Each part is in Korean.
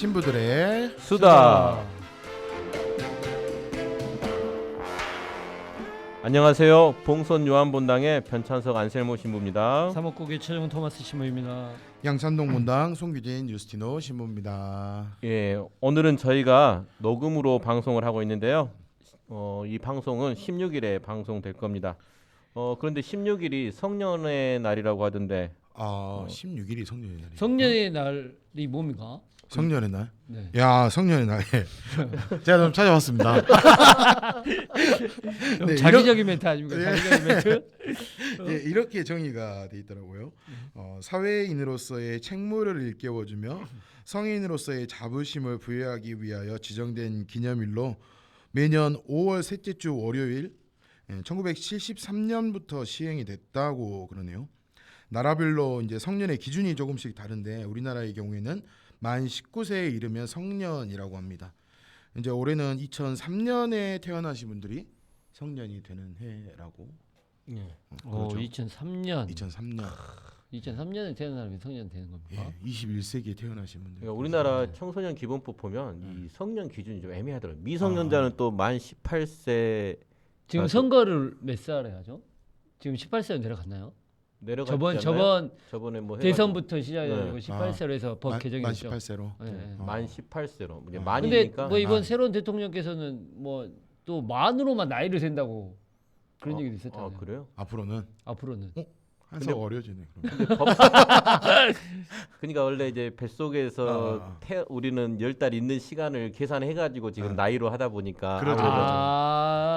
신부들의 수다. 안녕하세요. 봉선 요한본당의 변찬석 안셀모 신부입니다. 사목국의 최종 토마스 신부입니다. 양산동 본당 송규진 유스티노 신부입니다. 예, 오늘은 저희가 녹음으로 방송을 하고 있는데요. 이 방송은 16일에 방송될 겁니다. 그런데 16일이 성년의 날이라고 하던데 16일이 성년의 날이. 성년의 날이 뭡니까? 성년의 날? 네. 야, 성년의 날. 제가 좀 찾아봤습니다. 네, 자기적인 멘트 아닙니까? 예. 자기적인 멘트? 예, 이렇게 정의가 돼 있더라고요. 사회인으로서의 책무를 일깨워주며 성인으로서의 자부심을 부여하기 위하여 지정된 기념일로 매년 5월 셋째 주 월요일 1973년부터 시행이 됐다고 그러네요. 나라별로 이제 성년의 기준이 조금씩 다른데 우리나라의 경우에는 만 19세에 이르면 성년이라고 합니다. 이제 올해는 2003년에 태어나신 분들이 성년이 되는 해라고. 그렇죠. 2003년. 2003년. 2003년에 태어나면 성년 되는 겁니까? 예, 21세기에 태어나신 분들. 그러니까 우리나라 청소년 기본법 보면 이 성년 기준이 좀 애매하더라고요. 미성년자는 또 만 18세 지금 선거를 몇 살에 하죠? 지금 18세로 내려갔나요? 내려갔잖아요. 저번에 뭐 대선부터 시작해가지고 네. 18세로 해서 법 개정했죠. 만 18세로. 네. 만 18세로 이제 근데 만이니까. 뭐 이번 새로운 대통령께서는 뭐 또 만으로만 나이를 센다고 그런 얘기도 있었잖아요. 그래요? 앞으로는 앞으로는 한살 어려지네. 그럼. 근데 그러니까 원래 이제 뱃속에서 우리는 10달 있는 시간을 계산해가지고 지금 나이로 하다 보니까 그렇죠.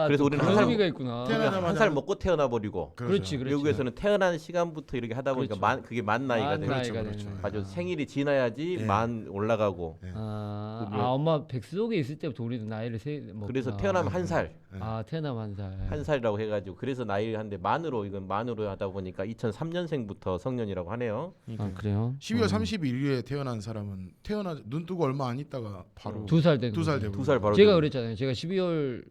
그래서 우리는 그런 한 살 의미가 있구나. 태어나자마자 한 살 먹고 태어나 버리고 그렇지. 외국에서는 태어난 시간부터 이렇게 하다 보니까 그렇죠. 그게 만 나이가 만 되는 나이가 그렇죠. 되는 아주 거야. 생일이 지나야지 예. 만 올라가고 엄마 뱃속에 있을 때부터 우리도 나이를 먹구나. 그래서 태어나면 한 살, 태어나면 한 살. 한 살이라고 해가지고 그래서 나이를 한데 이건 만으로 하다 보니까 2003년생부터 성년이라고 하네요. 그래요? 12월 31일에 태어난 사람은 눈 뜨고 얼마 안 있다가 바로 2살 되는 2살 거죠. 되고. 2살 바로. 제가 그랬잖아요. 제가 12월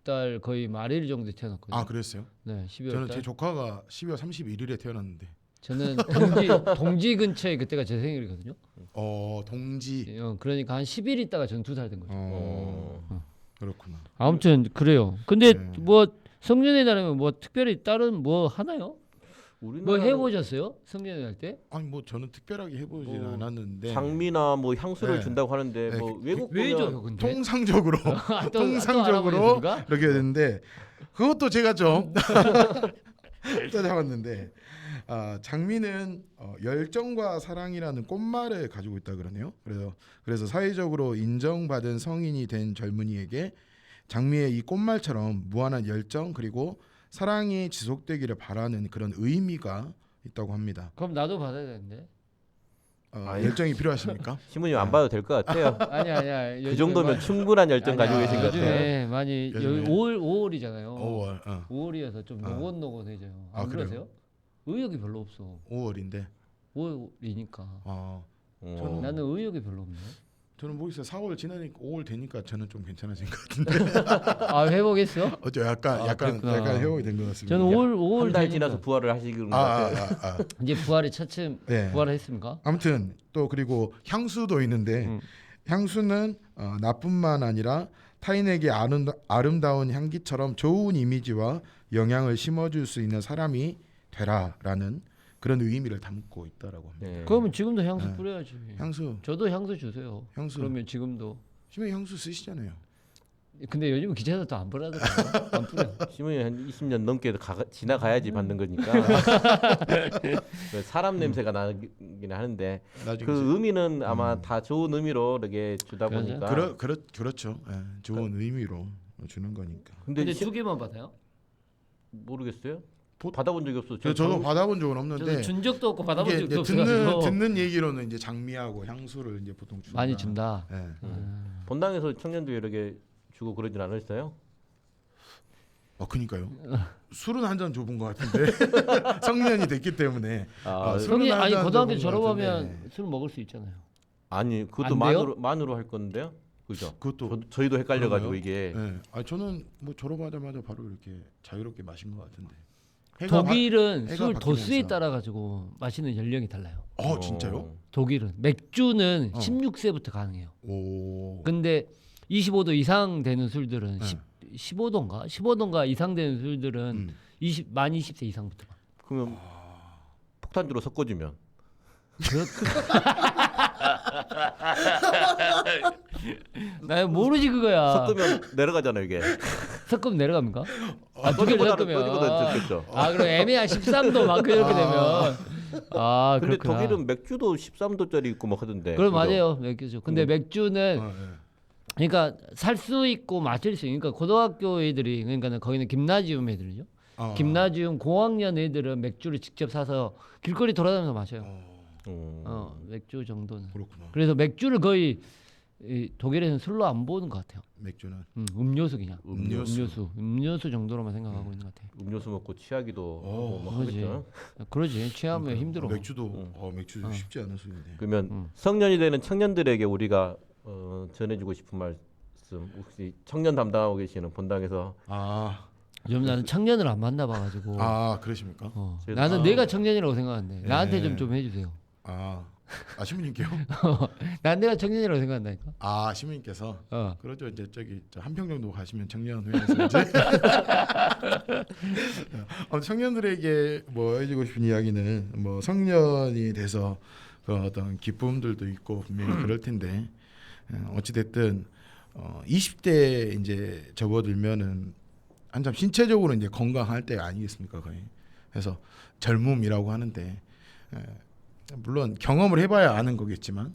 달 거의 말일 정도에 태어났거든요. 그랬어요? 네, 12월 저는 달. 제 조카가 12월 31일에 태어났는데. 저는 동지 근처에 그때가 제 생일이거든요. 동지. 그러니까 한 10일 있다가 저는 2살 된 거죠. 그렇구나. 아무튼 그래요. 근데 네. 뭐 성년의 날이면 뭐 특별히 다른 뭐 하나요? 뭐 우리나라는 해보셨어요? 성년의 날 때? 아니 뭐 저는 특별하게 해보지는 뭐 않았는데 장미나 뭐 향수를 네. 준다고 하는데 네. 뭐 외국 왜 보면 줘요, 근데? 통상적으로 또 통상적으로 알아보셨습니까? 이렇게 되는데 그것도 제가 좀 찾아봤는데 장미는 열정과 사랑이라는 꽃말을 가지고 있다 그러네요. 그래서 사회적으로 인정받은 성인이 된 젊은이에게 장미의 이 꽃말처럼 무한한 열정 그리고 사랑이 지속되기를 바라는 그런 의미가 있다고 합니다. 그럼 나도 받아야 되는데. 열정이 필요하십니까? 신부님 안 봐도 될 것 같아요. 아니야. 그 정도면 충분한 열정 가지고 계신 것 같아요. 요즘에 많이 요즘에. 5월이잖아요. 5월. 5월이어서 좀 노곤노곤해져요. 안 그래요? 그러세요? 의욕이 별로 없어. 5월인데. 5월이니까. 나는 의욕이 별로 없네. 저는 모르겠어요. 4월 지나니까 5월 되니까 저는 좀 괜찮아진 것 같은데. 회복했어? 약간 회복이 된 것 같습니다. 저는 5월 한 달 되니까. 지나서 부활을 하시는 것 같아요. 이제 부활이 차츰 네. 부활을 했습니까? 아무튼 또 그리고 향수도 있는데 향수는 나뿐만 아니라 타인에게 아름다운 향기처럼 좋은 이미지와 영향을 심어줄 수 있는 사람이 되라라는 그런 의미를 담고 있다라고 합니다. 네. 그러면 지금도 향수 뿌려야지. 향수. 저도 향수 주세요. 향수. 그러면 지금도. 심해 향수 쓰시잖아요. 근데 요즘 기차에서 안 뿌려더라고요. 안 뿌려. 신부님 한 20년 넘게 지나가야지 받는 거니까. 사람 냄새가 나긴 하는데 나중에 그 의미는 아마 다 좋은 의미로 이렇게 주다 그러죠. 보니까. 그렇죠. 좋은 의미로 주는 거니까. 근데 근데 2개만 받아요? 모르겠어요. 받아본 적이 없어. 저도 받아본 적은 없는데 저도 준 적도 없고 받아본 이게 적도 이제 없어가지고. 듣는 얘기로는 이제 장미하고 향수를 이제 보통 준다. 많이 준다. 네. 본당에서 청년도 이렇게 주고 그러진 않으셨어요? 그니까요. 술은 한 잔 줘본 것 같은데 성년이 됐기 때문에. 형이 술은 한 잔 고등학교 줘본 것 졸업하면 같은데. 술 먹을 수 있잖아요. 아니 그것도 안 돼요? 만으로 할 건데요. 그죠? 그것도 저희도 헷갈려가지고 그런가요? 이게 네. 저는 뭐 졸업하자마자 바로 이렇게 자유롭게 마신 것 같은데. 독일은 해가 술 도수에 바뀌면서. 따라 가지고 마시는 연령이 달라요. 진짜요? 독일은 맥주는 어. 16세부터 가능해요. 오. 근데 25도 이상 되는 술들은 네. 15도인가 이상 되는 술들은 음. 만 20세 이상부터. 그러면 폭탄주로 섞어주면 나 모르지 그거야. 섞으면 내려가잖아요 이게. 섞으면 내려갑니까? 두 개를 소주보다는 섞으면. 소주보다 좋겠죠. 그럼 애매한 13도 막 그렇게 되면. 근데 그렇구나. 독일은 맥주도 13도짜리 있고 막 하던데. 그럼 그죠? 맞아요, 맥주죠. 근데 맥주는 네. 그러니까 살 수 있고 마실 수 있고, 그러니까 고등학교 애들이, 그러니까 거기는 김나지움 애들이죠. 김나지움 고학년 애들은 맥주를 직접 사서 길거리 돌아다니면서 마셔요. 맥주 정도는. 그렇구나. 그래서 맥주를 거의 독일에서는 술로 안 보는 것 같아요. 맥주는 음료수 그냥. 음료수. 음료수 정도로만 생각하고 있는 것 같아요. 음료수 먹고 취하기도 하고 막 그러지. 하겠죠. 그러지. 취하면 힘들어. 맥주도 맥주도 쉽지 않은 술인데. 그러면 성년이 되는 청년들에게 우리가 전해주고 싶은 말씀, 혹시 청년 담당하고 계시는 본당에서 좀 나는 청년을 안 만나봐가지고. 그러십니까? 나는 내가 청년이라고 생각하는데 나한테 좀 해주세요. 신부님께요? 난 내가 청년이라고 생각한다니까. 신부님께서 어. 그러죠. 이제 저기 한 평 정도 가시면 청년회에서 이제 청년들에게 뭐 해주고 싶은 이야기는 뭐 성년이 돼서 그런 어떤 기쁨들도 있고 분명히 그럴 텐데 어찌 됐든 20대 이제 접어들면은 한참 신체적으로 이제 건강할 때 아니겠습니까 거의. 그래서 젊음이라고 하는데 물론 경험을 해봐야 아는 거겠지만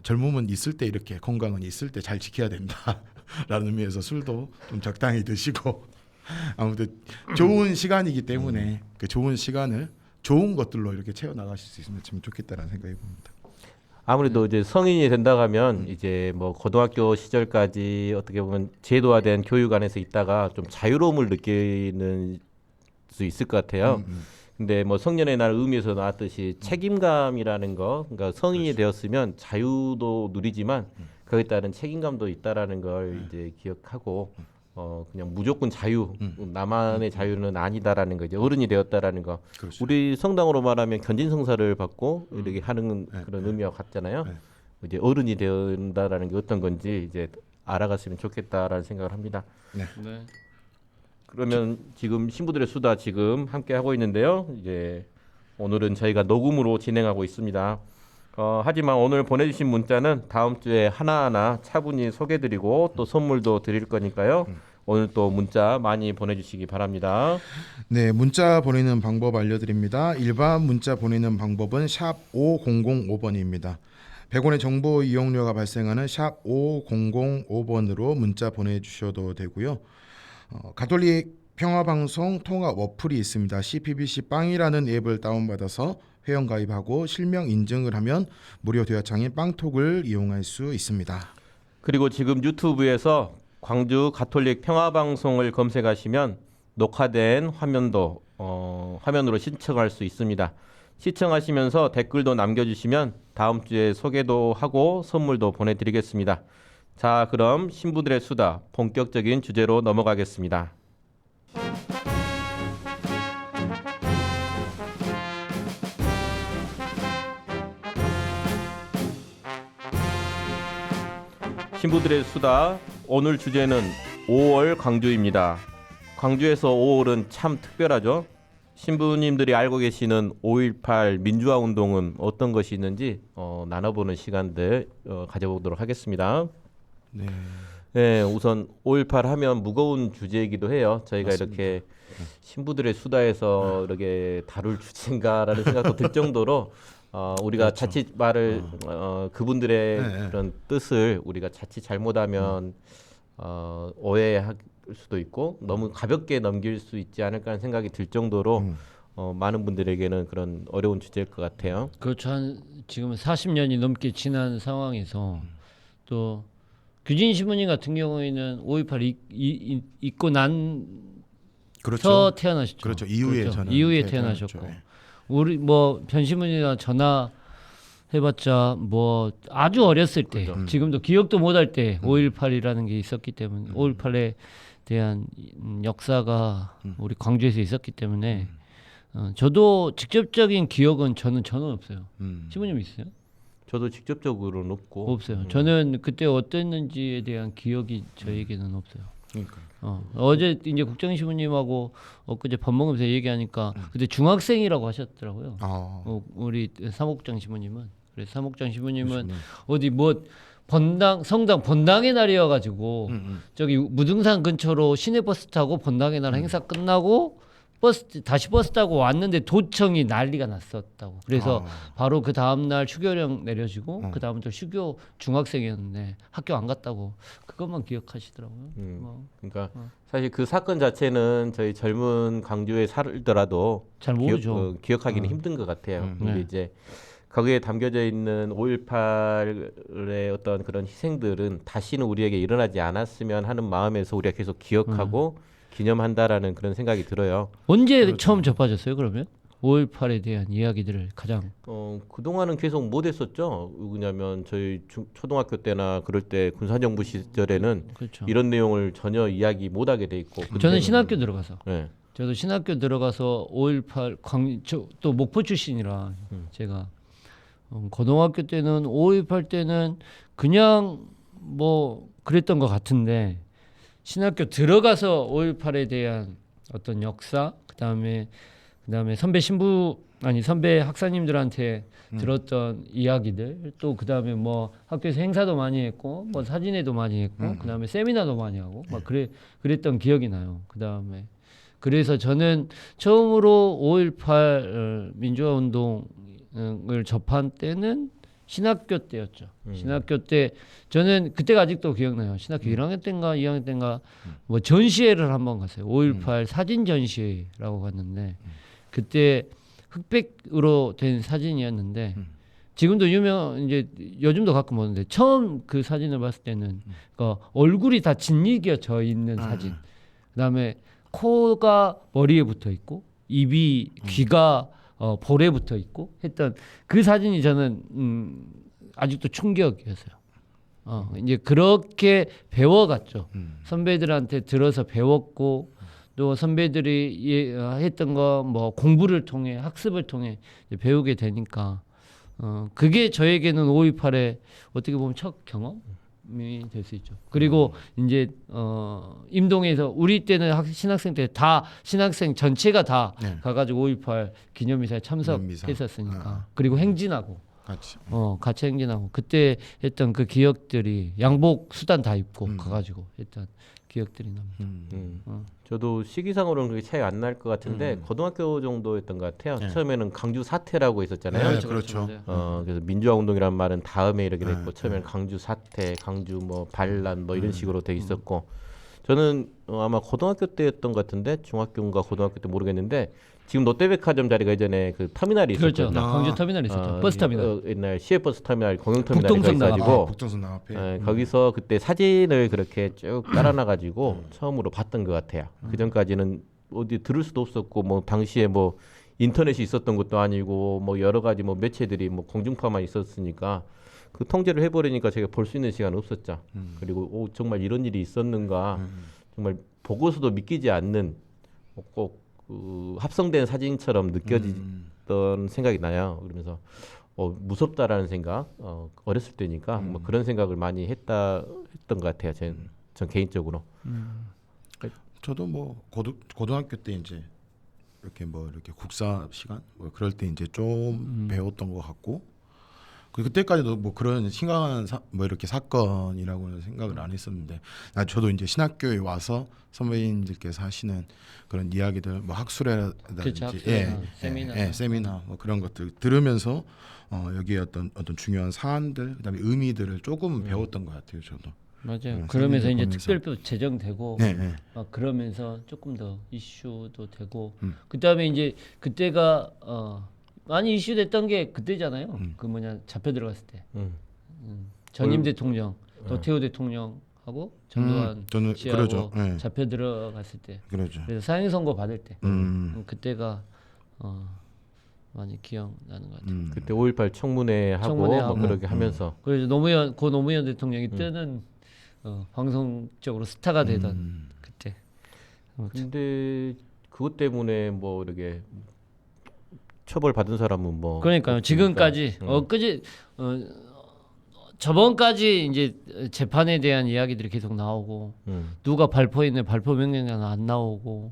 젊음은 있을 때 이렇게 건강은 있을 때 잘 지켜야 된다라는 의미에서 술도 좀 적당히 드시고 아무튼 좋은 시간이기 때문에 그 좋은 시간을 좋은 것들로 이렇게 채워 나가실 수 있으면 참 좋겠다라는 생각이 듭니다. 아무래도 이제 성인이 된다 하면 이제 뭐 고등학교 시절까지 어떻게 보면 제도화된 교육 안에서 있다가 좀 자유로움을 느끼는 수 있을 것 같아요. 근데 뭐 성년의 날 의미에서 나왔듯이 책임감이라는 거, 그러니까 성인이 되었으면 자유도 누리지만 거기에 따른 책임감도 있다라는 걸 이제 기억하고 그냥 무조건 자유, 나만의 자유는 아니다라는 거죠. 어른이 되었다라는 거. 그렇죠. 우리 성당으로 말하면 견진성사를 받고 이렇게 하는 그런 의미와 같잖아요. 이제 어른이 된다라는 게 어떤 건지 이제 알아갔으면 좋겠다라는 생각을 합니다. 네. 그러면 지금 신부들의 수다 지금 함께 하고 있는데요. 이제 오늘은 저희가 녹음으로 진행하고 있습니다. 하지만 오늘 보내주신 문자는 다음 주에 하나하나 차분히 소개드리고 또 선물도 드릴 거니까요. 오늘 또 문자 많이 보내주시기 바랍니다. 네, 문자 보내는 방법 알려드립니다. 일반 문자 보내는 방법은 샵 5005번입니다. 100원의 정보 이용료가 발생하는 샵 5005번으로 문자 보내주셔도 되고요. 가톨릭 평화방송 통합 어플이 있습니다. CPBC 빵이라는 앱을 다운받아서 회원 가입하고 실명 인증을 하면 무료 대화창인 빵톡을 이용할 수 있습니다. 그리고 지금 유튜브에서 광주 가톨릭 평화방송을 검색하시면 녹화된 화면도 화면으로 시청할 수 있습니다. 시청하시면서 댓글도 남겨주시면 다음 주에 소개도 하고 선물도 보내드리겠습니다. 자, 그럼 신부들의 수다 본격적인 주제로 넘어가겠습니다. 신부들의 수다 오늘 주제는 5월 광주입니다. 광주에서 5월은 참 특별하죠. 신부님들이 알고 계시는 5.18 민주화 운동은 어떤 것이 있는지 나눠보는 시간들 가져보도록 하겠습니다. 네, 우선 5.18 하면 무거운 주제이기도 해요. 저희가 맞습니다. 이렇게 신부들의 수다에서 이렇게 다룰 주제인가라는 생각도 들 정도로 우리가 그렇죠. 자칫 말을 그분들의 네. 그런 뜻을 우리가 자칫 잘못하면 오해할 수도 있고 너무 가볍게 넘길 수 있지 않을까 하는 생각이 들 정도로 많은 분들에게는 그런 어려운 주제일 것 같아요. 그렇죠. 지금은 40년이 넘게 지난 상황에서 또 규진 신부님 같은 경우에는 5.18 있고 난 그렇죠. 태어나셨죠. 그렇죠. 이후에 그렇죠. 저는 이후에 태어났죠. 태어나셨고 네. 우리 뭐 변신문이나 전화 해봤자 뭐 아주 어렸을 때 지금도 기억도 못할 때 5.18이라는 게 있었기 때문에 5.18에 대한 역사가 우리 광주에서 있었기 때문에 저도 직접적인 기억은 저는 없어요. 신부님 있어요? 저도 직접적으로는 없고 없어요. 저는 그때 어땠는지에 대한 기억이 저에게는 없어요. 그러니까. 어제 이제 국정 신부님하고 엊그제 밥 먹으면서 얘기하니까 그때 중학생이라고 하셨더라고요. 우리 사목장 신부님은. 그래서 사목장 신부님은 어디 뭐 성당 번당의 날이어가지고 저기 무등산 근처로 시내버스 타고 번당의 날 행사 끝나고 다시 버스 타고 왔는데 도청이 난리가 났었다고. 그래서 바로 그 다음 날 휴교령 내려지고 그 다음부터 휴교 중학생이었는데 학교 안 갔다고 그것만 기억하시더라고요. 그러니까 사실 그 사건 자체는 저희 젊은 광주에 살더라도 잘 모르죠. 기억하기는 힘든 것 같아요. 근데 이제 거기에 담겨져 있는 5.18의 어떤 그런 희생들은 다시는 우리에게 일어나지 않았으면 하는 마음에서 우리가 계속 기억하고 기념한다라는 그런 생각이 들어요. 언제 그렇죠. 처음 접하셨어요? 그러면 5.18에 대한 이야기들을 가장 그동안은 계속 못 했었죠. 왜냐면 저희 초등학교 때나 그럴 때 군사정부 시절에는 그렇죠. 이런 내용을 전혀 이야기 못 하게 돼 있고. 저는 신학교 들어가서 네. 저도 신학교 들어가서 5.18 또 목포 출신이라 제가 고등학교 때는 5.18 때는 그냥 뭐 그랬던 것 같은데 신학교 들어가서 5.18에 대한 어떤 역사 그다음에 선배 학사님들한테 들었던 이야기들 또 그다음에 뭐 학교에서 행사도 많이 했고 뭐 사진회도 많이 했고 그다음에 세미나도 많이 하고 막 그랬던 기억이 나요. 그다음에 그래서 저는 처음으로 5.18 민주화 운동을 접한 때는 신학교 때였죠. 신학교 때 저는 그때가 아직도 기억나요. 신학교 1학년 때인가 2학년 때인가 뭐 전시회를 한번 갔어요. 5.18 사진 전시회라고 갔는데 그때 흑백으로 된 사진이었는데 지금도 이제 요즘도 가끔 보는데 처음 그 사진을 봤을 때는 그러니까 얼굴이 다 짓이겨져 있는 사진. 그다음에 코가 머리에 붙어 있고 입이 귀가 볼에 붙어 있고 했던 그 사진이 저는 아직도 충격이었어요. 이제 그렇게 배워갔죠. 선배들한테 들어서 배웠고 또 선배들이 했던 거 뭐 공부를 통해 학습을 통해 이제 배우게 되니까 그게 저에게는 5.18의 어떻게 보면 첫 경험이 될 수 있죠. 그리고 이제 임동에서 우리 때는 신학생 때 다 신학생 전체가 다 가가지고 5.18 기념미사에 참석했었으니까 그리고 행진하고 같이 행진하고 그때 했던 그 기억들이 양복 수단 다 입고 가가지고 했던 기억들이 납니다. 저도 시기상으로는 그렇게 차이 안 날 것 같은데 고등학교 정도였던 것 같아요. 처음에는 강주 사태라고 있었잖아요. 그렇죠. 그래서 민주화 운동이라는 말은 다음에 이렇게 됐고 처음에는 강주 사태, 강주 뭐 반란 뭐 이런 식으로 돼 있었고 저는 아마 고등학교 때였던 것 같은데 중학교인가 고등학교 때 모르겠는데 지금 롯데백화점 자리가 예전에 그 터미널이 그렇죠. 있었거든요. 광주 터미널 있었죠. 버스 터미널. 옛날 시외버스 터미널, 공영 터미널이 있어가지고 북동선 앞에. 거기서 그때 사진을 그렇게 쭉 깔아놔가지고 처음으로 봤던 것 같아요. 그 전까지는 어디 들을 수도 없었고 뭐 당시에 뭐 인터넷이 있었던 것도 아니고 뭐 여러 가지 뭐 매체들이 뭐 공중파만 있었으니까 그 통제를 해버리니까 제가 볼 수 있는 시간은 없었죠. 그리고 정말 이런 일이 있었는가 정말 보고서도 믿기지 않는 꼭 합성된 사진처럼 느껴지던 생각이 나요. 그러면서 무섭다라는 생각, 어렸을 때니까 뭐 그런 생각을 많이 했던 것 같아요. 전 개인적으로. 저도 뭐 고등학교 때 이제 이렇게 국사 시간 뭐 그럴 때 이제 좀 배웠던 것 같고 그때까지도 뭐 그런 심각한 뭐 이렇게 사건이라고는 생각을 안 했었는데 저도 이제 신학교에 와서 선배님들께서 하시는 그런 이야기들 뭐 학술회라든지 세미나 뭐 그런 것들 들으면서 여기에 어떤 중요한 사안들 그다음에 의미들을 조금 배웠던 것 같아요. 저도. 맞아요. 그러면서 이제 특별법 제정되고 막 그러면서 조금 더 이슈도 되고 그다음에 이제 그때가 많이 이슈됐던 게 그때잖아요. 그 잡혀 들어갔을 때 전임 대통령, 노태우 대통령하고 전두환 씨하고 잡혀 들어갔을 때. 그러죠. 그래서 사형 선고 받을 때 그때가 많이 기억나는 것 같아요. 그때 5.18 청문회 하고 청문회 뭐 하고. 그렇게 하면서 그래서 고 노무현 대통령이 뜨는 방송적으로 스타가 되던 그때. 근데 그것 때문에 뭐 이렇게 처벌 받은 사람은 뭐 그러니까요. 없으니까. 지금까지 엊그제 저번까지 이제 재판에 대한 이야기들이 계속 나오고 누가 발표했는데 발표 명령은 안 나오고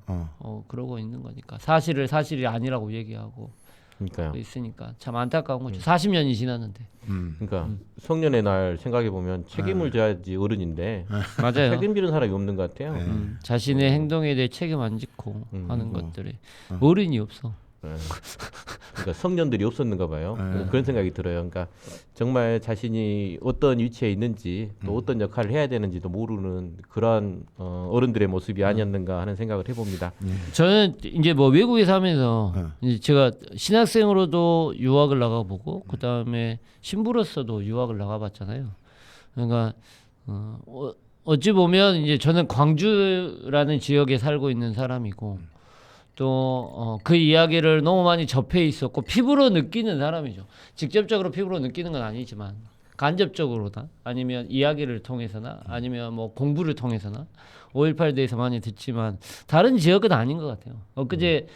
그러고 있는 거니까 사실을 사실이 아니라고 얘기하고 그러니까요. 있으니까 참 안타까운 거죠. 40년이 지났는데. 그러니까 성년의 날 생각해 보면 책임을 져야지 어른인데 맞아요. 책임지는 사람이 없는 것 같아요. 자신의 행동에 대해 책임 안 지고 하는 것들이 어른이 없어. 네. 그러니까 성년들이 없었는가 봐요. 그런 생각이 들어요. 그러니까 정말 자신이 어떤 위치에 있는지 또 어떤 역할을 해야 되는지도 모르는 그러한 어른들의 모습이 아니었는가 하는 생각을 해봅니다. 저는 이제 뭐 외국에서 하면서 이제 제가 신학생으로도 유학을 나가보고 그 다음에 신부로서도 유학을 나가봤잖아요. 그러니까 어찌 보면 이제 저는 광주라는 지역에 살고 있는 사람이고 또 그 이야기를 너무 많이 접해 있었고 피부로 느끼는 사람이죠. 직접적으로 피부로 느끼는 건 아니지만 간접적으로나 아니면 이야기를 통해서나 아니면 뭐 공부를 통해서나 5.18 대해서 많이 듣지만 다른 지역은 아닌 것 같아요. 엊그제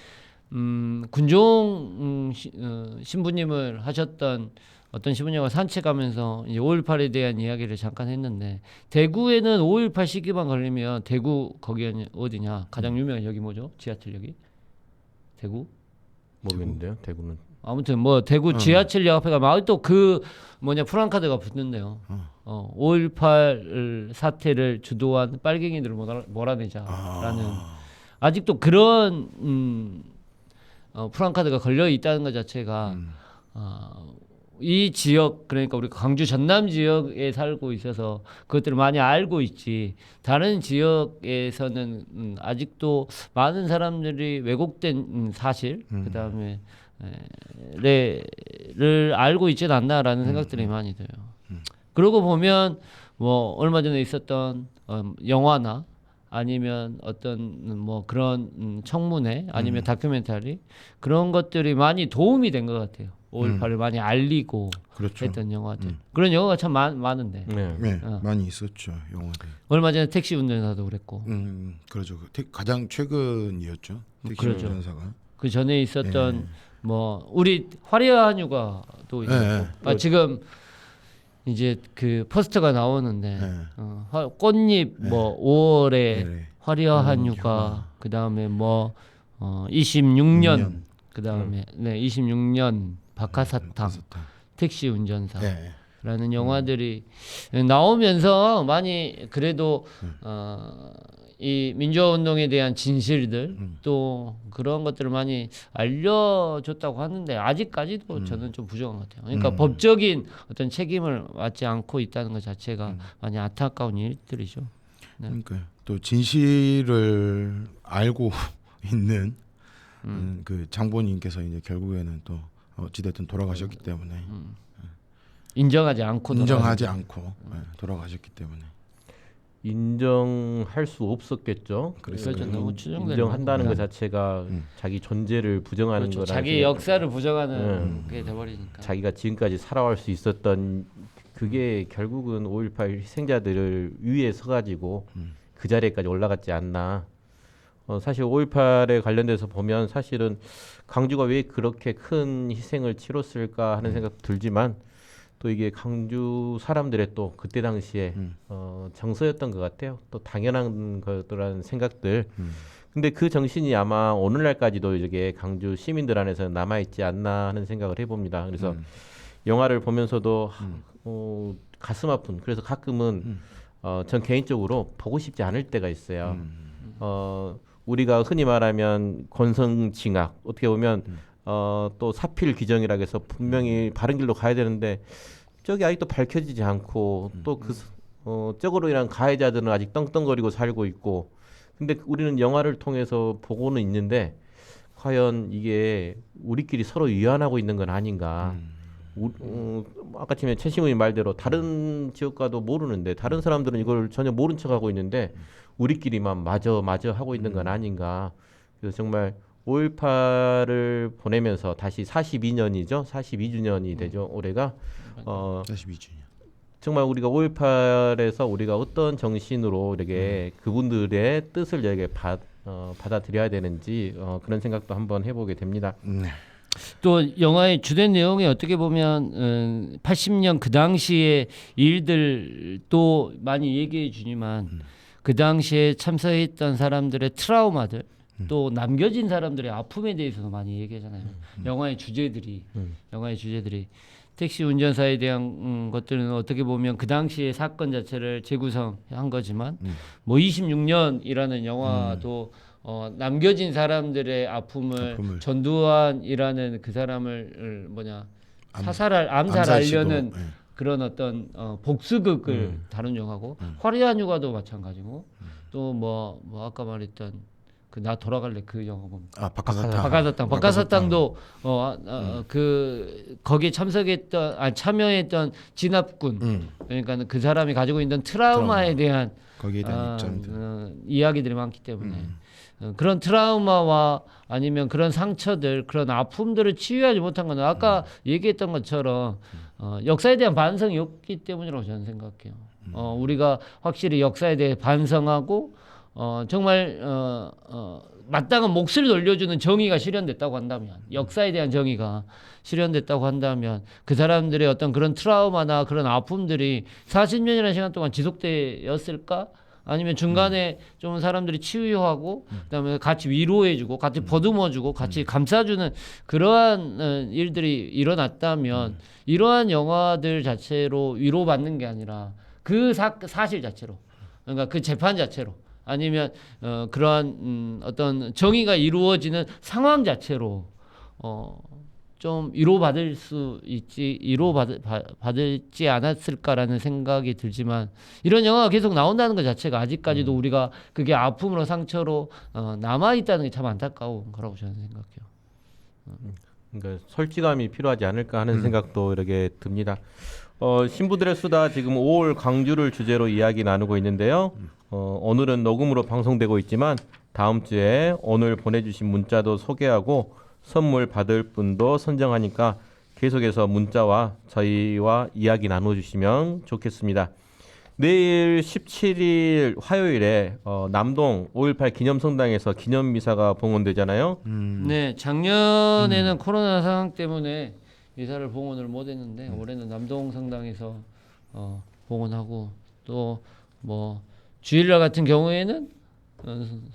군종 신부님을 하셨던 어떤 신부님과 산책하면서 이제 5.18에 대한 이야기를 잠깐 했는데 대구에는 5.18 시기만 걸리면 대구 거기 어디냐 가장 유명한 여기 뭐죠? 지하철역이? 대구? 모르겠는데요. 대구는 아무튼 뭐 대구 지하철역 앞에 가면 아직도 그 뭐냐 프랑카드가 붙는데요. 5.18 사태를 주도한 빨갱이들을 몰아내자라는 아직도 그런 프랑카드가 걸려 있다는 것 자체가 이 지역 그러니까 우리 광주 전남 지역에 살고 있어서 그것들을 많이 알고 있지 다른 지역에서는 아직도 많은 사람들이 왜곡된 사실 그다음에 를 알고 있지는 않나라는 생각들이 많이 들어요. 그러고 보면 뭐 얼마 전에 있었던 영화나 아니면 어떤 뭐 그런 청문회 아니면 다큐멘터리 그런 것들이 많이 도움이 된 것 같아요. 5.18을 많이 알리고 그렇죠. 했던 영화들. 그런 영화가 참 많은데. 네, 많이 있었죠 영화들. 얼마 전에 택시 운전사도 그랬고. 그렇죠. 가장 최근이었죠. 택시 그렇죠. 운전사가. 그 전에 있었던 뭐 우리 화려한 휴가도 있었고. 지금 이제 그 포스터가 나오는데 꽃잎 뭐 5월에 화려한 휴가 그다음에 뭐 26년 그다음에 26년 박하사탕 택시 운전사라는 영화들이 나오면서 많이 그래도 이 민주화 운동에 대한 진실들 또 그런 것들을 많이 알려줬다고 하는데 아직까지도 저는 좀 부족한 것 같아요. 그러니까 법적인 어떤 책임을 받지 않고 있다는 것 자체가 많이 안타까운 일들이죠. 네. 그러니까 또 진실을 알고 있는 그 장본인께서 이제 결국에는 또 어찌됐든 돌아가셨기 때문에 인정하지 않고 돌아가셨기 때문에 인정할 수 없었겠죠. 그렇죠. 너무 추정되는 인정한다는 것 자체가 자기 존재를 부정하는 그렇죠. 거라. 자기 역사를 부정하는 게 돼버리니까. 자기가 지금까지 살아올 수 있었던 그게 결국은 5.18 희생자들을 위에 서가지고 그 자리에까지 올라갔지 않나. 사실 5.18에 관련돼서 보면 사실은 광주가 왜 그렇게 큰 희생을 치렀을까 하는 생각 들지만 또 이게 광주 사람들의 또 그때 당시에 정서였던 것 같아요. 또 당연한 것들라는 생각들. 근데 그 정신이 아마 오늘날까지도 이게 광주 시민들 안에서 남아있지 않나 하는 생각을 해봅니다. 그래서 영화를 보면서도 가슴 아픈. 그래서 가끔은 전 개인적으로 보고 싶지 않을 때가 있어요. 우리가 흔히 말하면 권선징악 어떻게 보면 또 사필 규정이라고 해서 분명히 바른 길로 가야 되는데 저기 아직도 밝혀지지 않고 또 그 저거로 인한 가해자들은 아직 떵떵거리고 살고 있고 근데 우리는 영화를 통해서 보고는 있는데 과연 이게 우리끼리 서로 위안하고 있는 건 아닌가. 아까 전에 최신우님 말대로 다른 지역가도 모르는데 다른 사람들은 이걸 전혀 모른 척하고 있는데 우리끼리만 마저 하고 있는 건 아닌가. 그래서 정말 5.18을 보내면서 다시 42년이죠. 42주년이 되죠. 올해가 42주년. 정말 우리가 5.18에서 우리가 어떤 정신으로 이렇게 그분들의 뜻을 이렇게 받아들여야 되는지 그런 생각도 한번 해보게 됩니다. 네. 또 영화의 주된 내용이 어떻게 보면 80년 그 당시의 일들도 많이 얘기해 주지만 그 당시에 참석했던 사람들의 트라우마들 또 남겨진 사람들의 아픔에 대해서도 많이 얘기하잖아요. 영화의 주제들이 택시 운전사에 대한 것들은 어떻게 보면 그 당시의 사건 자체를 재구성한 거지만 뭐 26년이라는 영화도 남겨진 사람들의 아픔을 전두환이라는 그 사람을 암살하려는 네. 그런 어떤 복수극을 다룬 영화고 화려한 휴가도 마찬가지고 또 뭐 아까 말했던 그 나 돌아갈래 그 영화 뭡니까? 박하사탕도 그 거기에 참여했던 진압군 그러니까 그 사람이 가지고 있는 트라우마에 대한 거기에 대한 입장들. 이야기들이 많기 때문에 그런 트라우마와 아니면 그런 상처들 그런 아픔들을 치유하지 못한 건 아까 얘기했던 것처럼 역사에 대한 반성이 없기 때문이라고 저는 생각해요. 우리가 확실히 역사에 대해 반성하고 정말 마땅한 몫을 돌려주는 정의가 실현됐다고 한다면 역사에 대한 정의가 실현됐다고 한다면 그 사람들의 어떤 그런 트라우마나 그런 아픔들이 40년이라는 시간 동안 지속되었을까? 아니면 중간에 좀 사람들이 치유하고 그다음에 같이 위로해주고 같이 보듬어주고 같이 감싸주는 그러한 일들이 일어났다면 이러한 영화들 자체로 위로받는 게 아니라 그 사실 자체로 그러니까 그 재판 자체로 아니면 그러한 어떤 정의가 이루어지는 상황 자체로 좀 위로받을 수 있지 받을지 않았을까라는 생각이 들지만 이런 영화가 계속 나온다는 것 자체가 아직까지도 우리가 그게 아픔으로 상처로 남아있다는 게 참 안타까운 거라고 저는 생각해요. 그러니까 솔직함이 필요하지 않을까 하는 생각도 이렇게 듭니다. 신부들의 수다 지금 5월 광주를 주제로 이야기 나누고 있는데요. 오늘은 녹음으로 방송되고 있지만 다음 주에 오늘 보내주신 문자도 소개하고 선물 받을 분도 선정하니까 계속해서 문자와 저희와 이야기 나눠주시면 좋겠습니다. 내일 17일 화요일에 남동 5.18 기념성당에서 기념미사가 봉헌되잖아요. 네, 작년에는 코로나 상황 때문에 미사를 봉헌을 못했는데 올해는 남동 성당에서 봉헌하고 또 뭐 주일날 같은 경우에는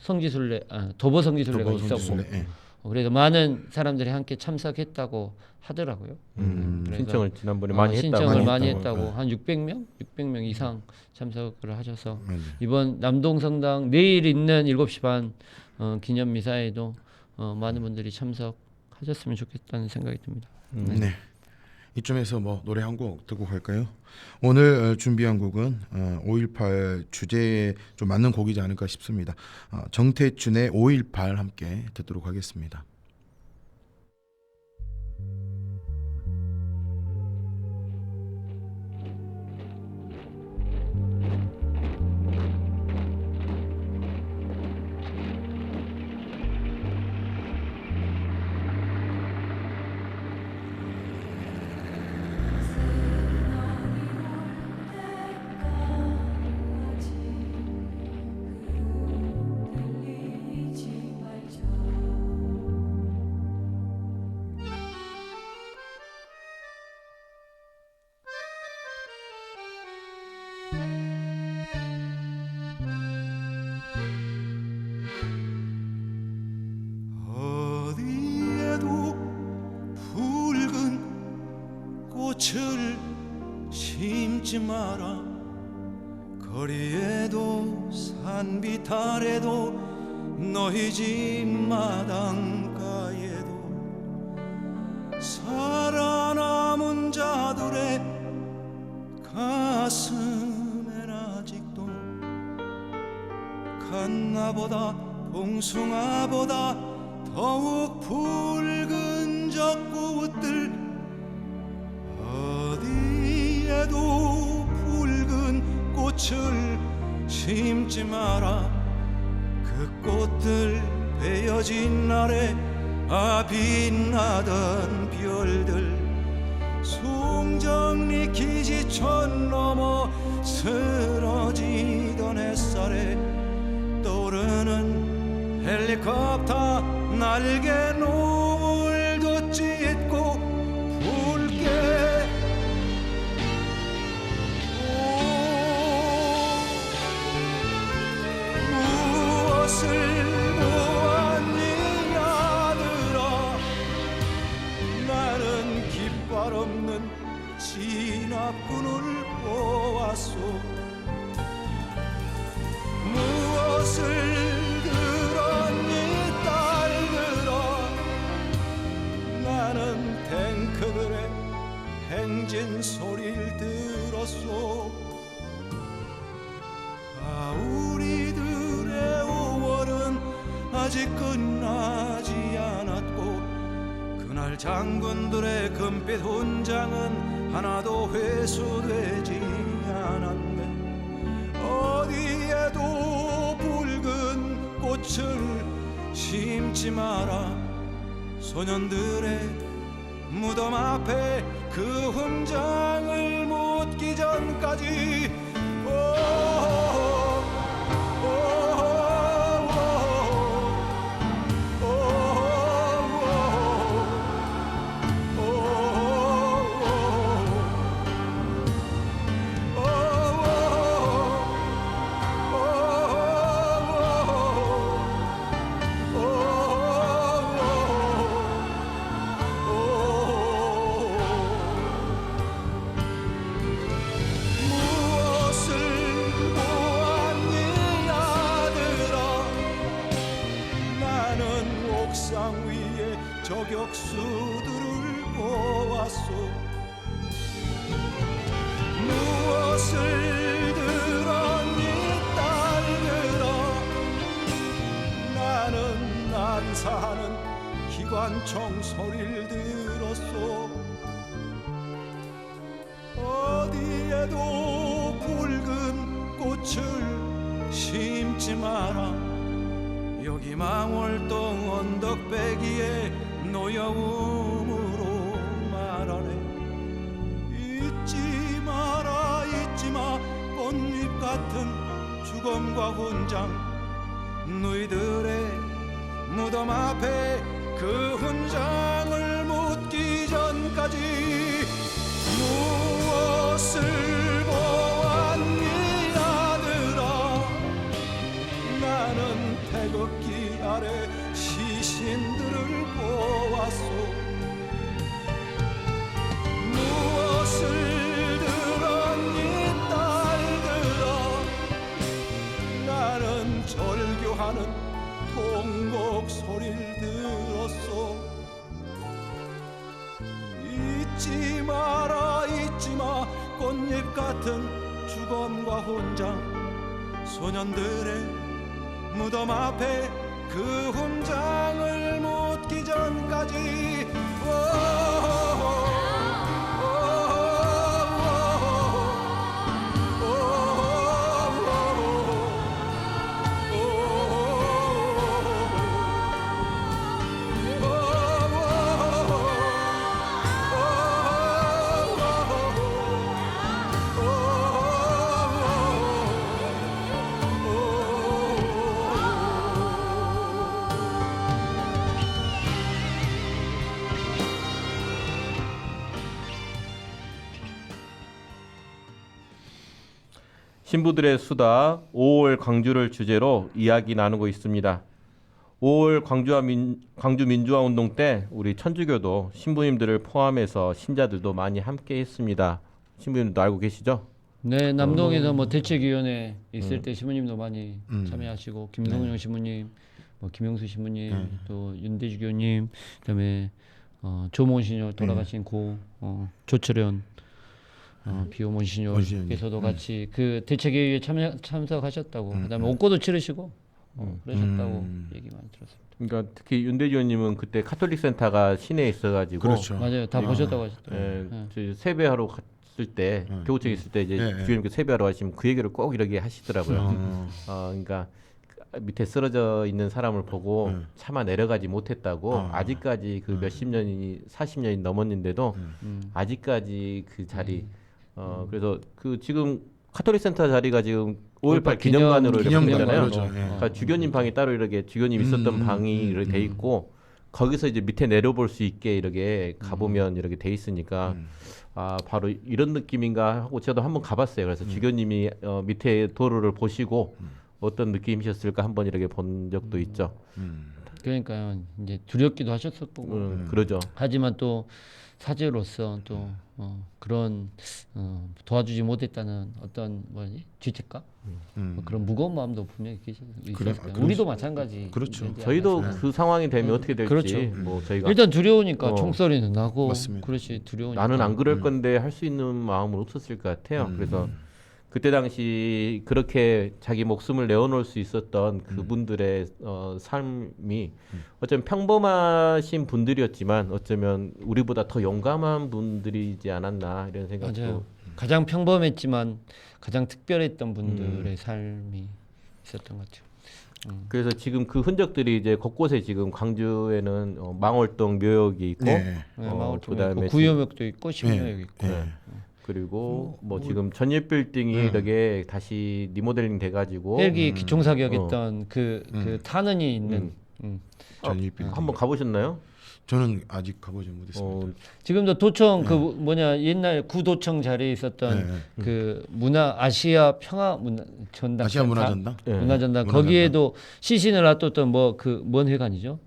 성지순례, 도보 성지순례가 있었고 그래서 많은 사람들이 함께 참석했다고 하더라고요. 신청을 지난번에 많이 신청을 많이 했다고. 했다고 한 600명 이상 참석을 하셔서 이번 남동성당 내일 있는 7시 반 기념 미사에도 많은 분들이 참석하셨으면 좋겠다는 생각이 듭니다. 네. 이쯤에서 뭐 노래 한 곡 듣고 갈까요? 오늘 준비한 곡은 5.18 주제에 좀 맞는 곡이지 않을까 싶습니다. 정태춘의 5.18 함께 듣도록 하겠습니다. 어디에도 붉은 꽃을 심지 마라. 거리에도 산비탈에도 너희 집 마당가에도 살아남은 자들의 가슴엔 아직도 갓나보다 봉숭아보다 더욱 붉은 적꽃들 어디에도 붉은 꽃을 심지 마라. 그 꽃들 베어진 날에 빛나던 별들 송정리 기지천 넘어 쓰러지던 햇살에 떠오르는 헬리콥터 날개 노을도 찢고 붉게 무엇을 보았니 아들아 나는 깃발 없는 진압군을 보았소 무엇을 들었니 딸들아 나는 탱크들의 행진 소리를 들었소 우리들의 5월은 아직 끝나지 않았고 그날 장군들의 금빛 훈장은 하나도 회수되지 않았네 어디에도 붉은 꽃을 심지 마라 소년들의 무덤 앞에 그 훈장을 묻기 전까지 옥상 위에 저격수들을 보았소 무엇을 들었니 딸들아 나는 난사하는 기관총 소리를 들었소 어디에도 붉은 꽃을 심지 마라 여기 망월동 언덕배기에 노여움으로 말하네 잊지 마라 잊지 마 꽃잎 같은 죽음과 훈장 너희들의 무덤 앞에 그 훈장을 묻기 전까지 무엇을 보았니 아들아 나는 태극기 아래 시신들을 보았소 무엇을 들었니 딸들아 나는 절규하는 통곡 소리를 들었소 잊지 마라 잊지 마 꽃잎 같은 죽음과 훈장 소년들의 무덤 앞에 그 훈장을 묻기 전까지 신부들의 수다 5월 광주를 주제로 이야기 나누고 있습니다. 5월 광주 민주화 운동 때 우리 천주교도 신부님들을 포함해서 신자들도 많이 함께 했습니다. 신부님들도 알고 계시죠? 네, 남동에서 뭐 대책위원회 있을 때 신부님도 많이 참여하시고 김성영 신부님, 뭐 김영수 신부님, 또 윤대주 교님, 그다음에 조몬신녀 돌아가신 고 조철현 비오몬신녀께서도 같이 그 대책회의에 참석하셨다고. 그다음에 옥고도 치르시고 그러셨다고 얘기 많이 들었습니다. 그러니까 특히 윤대주 의원님은 그때 카톨릭 센터가 시내에 있어가지고 그렇죠. 맞아요, 다 보셨다고 하셨더라고요. 저희 세배하러 갔을 때 교우청에 있을 때 이제 주님께서 세배하러 가시면 그 얘기를 꼭 이렇게 하시더라고요. 그러니까 밑에 쓰러져 있는 사람을 보고 차마 내려가지 못했다고 아직까지 그 몇십 년이 40년이 넘었는데도 아직까지 그 자리 그래서 그 지금 카톨릭 센터 자리가 지금 5.18 기념관으로 이렇게 기념관, 되잖아요. 그렇죠. 예. 그러니까 주교님 방이 따로 이렇게 주교님 있었던 방이 이렇게 돼 있고 거기서 이제 밑에 내려볼 수 있게 이렇게 가보면 이렇게 돼 있으니까 아 바로 이런 느낌인가 하고 저도 한번 가봤어요. 그래서 주교님이 밑에 도로를 보시고 어떤 느낌이셨을까 한번 이렇게 본 적도 있죠. 그러니까요. 이제 두렵기도 하셨을 거고. 그러죠. 하지만 또 사제로서 또 그런 도와주지 못했다는 어떤 뭐지 죄책감 뭐 그런 무거운 마음도 분명히 있었을 거예요. 우리도 마찬가지. 그렇죠. 저희도 그 상황이 되면 어떻게 될지 그렇죠. 뭐 저희가 일단 두려우니까 총소리는 나고 맞습니다. 그렇지 두려우니까. 나는 안 그럴 건데 할 수 있는 마음은 없었을 것 같아요. 그래서 그때 당시 그렇게 자기 목숨을 내어놓을 수 있었던 그분들의 삶이 어쩌면 평범하신 분들이었지만 어쩌면 우리보다 더 용감한 분들이지 않았나 이런 생각도. 맞아요. 가장 평범했지만 가장 특별했던 분들의 삶이 있었던 것 같아요. 그래서 지금 그 흔적들이 이제 곳곳에 지금 광주에는 망월동 묘역이 있고 그다음에 구효역도 있고 신묘역 있고. 그리고 뭐 지금 전입 빌딩이 이렇게 다시 리모델링 돼가지고 헬기 기총사격했던 그 탄원이 있는 전입 빌딩. 한번 가보셨나요? 저는 아직 가보지 못했습니다. 지금도 도청 그 뭐냐 옛날 구도청 자리에 있었던 그 아시아 평화 문화 전당 아시아 문화전당? 문화전당 거기에도 시신을 놔뒀던 뭐 그 뭔 회관이죠?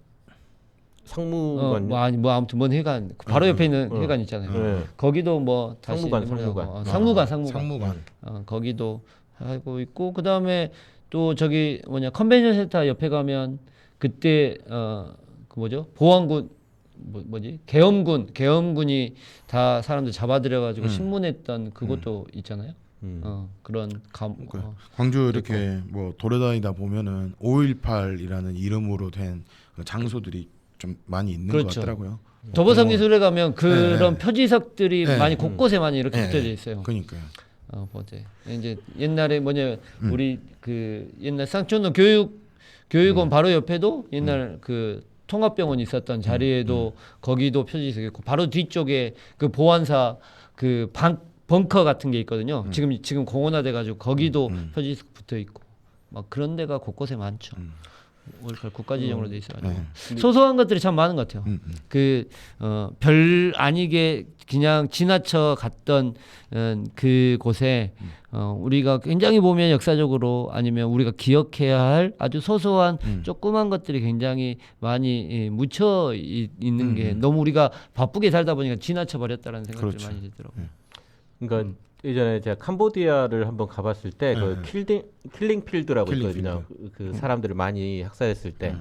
상무관 뭐 아무튼 뭔 회관 바로 옆에 있는 회관 있잖아요. 거기도 뭐 다시 상무관 거기도 하고 있고 그다음에 또 저기 뭐냐 컨벤션 센터 옆에 가면 그때 그 뭐죠 보안군 뭐지 계엄군이 다 사람들 잡아들여가지고 신문했던 그것도 있잖아요. 그런 광주 이렇게 뭐 돌아다니다 보면은 5.18이라는 이름으로 된 그 장소들이 좀 많이 있는 것 같더라고요. 도보성 미술에 가면 그런 표지석들이 많이 곳곳에 많이 이렇게 붙여져 있어요. 그러니까요. 보제 이제 옛날에 뭐냐 우리 그 옛날 쌍촌동 교육원 바로 옆에도 옛날 그 통합병원이 있었던 자리에도 거기도 표지석이 있고 바로 뒤쪽에 그 보안사 그 벙커 같은 게 있거든요. 지금 공원화돼 가지고 거기도 표지석 붙어 있고 막 그런 데가 곳곳에 많죠. 5.18 국가지정으로 돼 있어가지고 소소한 것들이 참 많은 것 같아요. 그 별 아니게 그냥 지나쳐 갔던 그 곳에 우리가 굉장히 보면 역사적으로 아니면 우리가 기억해야 할 아주 소소한 조그만 것들이 굉장히 많이 묻혀 있는 게 너무 우리가 바쁘게 살다 보니까 지나쳐 버렸다라는 생각들이 그렇죠. 많이 들더라고요. 그러니까 예전에 제가 캄보디아를 한번 가봤을 때 그 킬링 필드라고 있거든요. 그 사람들을 많이 학살했을 때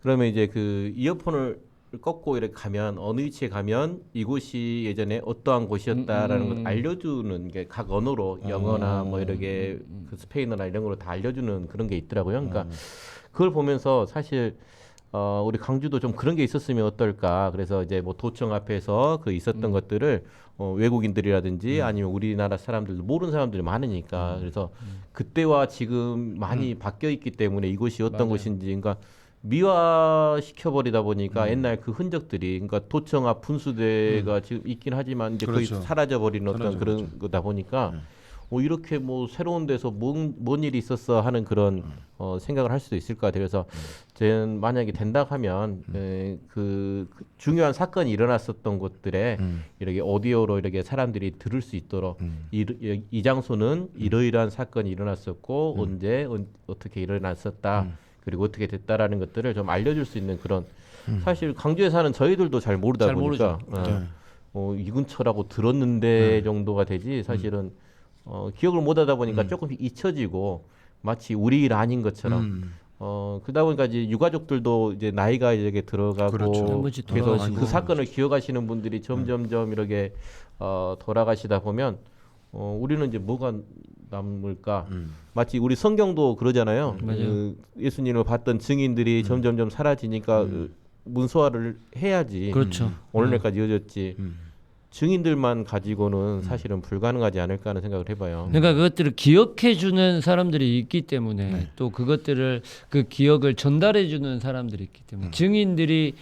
그러면 이제 그 이어폰을 꺾고 이렇게 가면 어느 위치에 가면 이곳이 예전에 어떠한 곳이었다라는 걸 알려주는 게 각 언어로 영어나 뭐 이렇게 그 스페인어나 이런 걸로 다 알려주는 그런 게 있더라고요. 그러니까 그걸 보면서 사실 우리 광주도 좀 그런 게 있었으면 어떨까. 그래서 이제 뭐 도청 앞에서 그 있었던 것들을 외국인들이라든지 아니면 우리나라 사람들도 모르는 사람들이 많으니까 그래서 그때와 지금 많이 바뀌어 있기 때문에 이곳이 어떤 곳인지 그러니까 미화시켜 버리다 보니까 옛날 그 흔적들이 그러니까 도청 앞 분수대가 지금 있긴 하지만 이제 거의 사라져 버리는 어떤 그런 거다 보니까 이렇게 뭐 새로운 데서 뭔 일이 있었어 하는 그런 생각을 할 수도 있을 것 같아요. 그래서 저는 만약에 된다 하면 그 중요한 사건이 일어났었던 곳들에 이렇게 오디오로 이렇게 사람들이 들을 수 있도록 이 장소는 이러이러한 사건이 일어났었고 언제 어떻게 일어났었다 그리고 어떻게 됐다라는 것들을 좀 알려줄 수 있는 그런 사실 광주에 사는 저희들도 잘 모르다 보니까 이 근처라고 들었는데 정도가 되지 사실은 기억을 못하다 보니까 조금씩 잊혀지고 마치 우리 일 아닌 것처럼 그러다 보니까 이제 유가족들도 이제 나이가 이렇게 들어가고 그래서 그 사건을 기억하시는 분들이 점점점 이렇게 돌아가시다 보면 우리는 이제 뭐가 남을까? 마치 우리 성경도 그러잖아요. 그 예수님을 봤던 증인들이 점점점 사라지니까 문서화를 해야지. 그렇죠. 오늘날까지 이어졌지. 증인들만 가지고는 사실은 불가능하지 않을까 하는 생각을 해봐요. 그러니까 그것들을 기억해 주는 사람들이 있기 때문에 네. 또 그것들을 그 기억을 전달해 주는 사람들이 있기 때문에 증인들이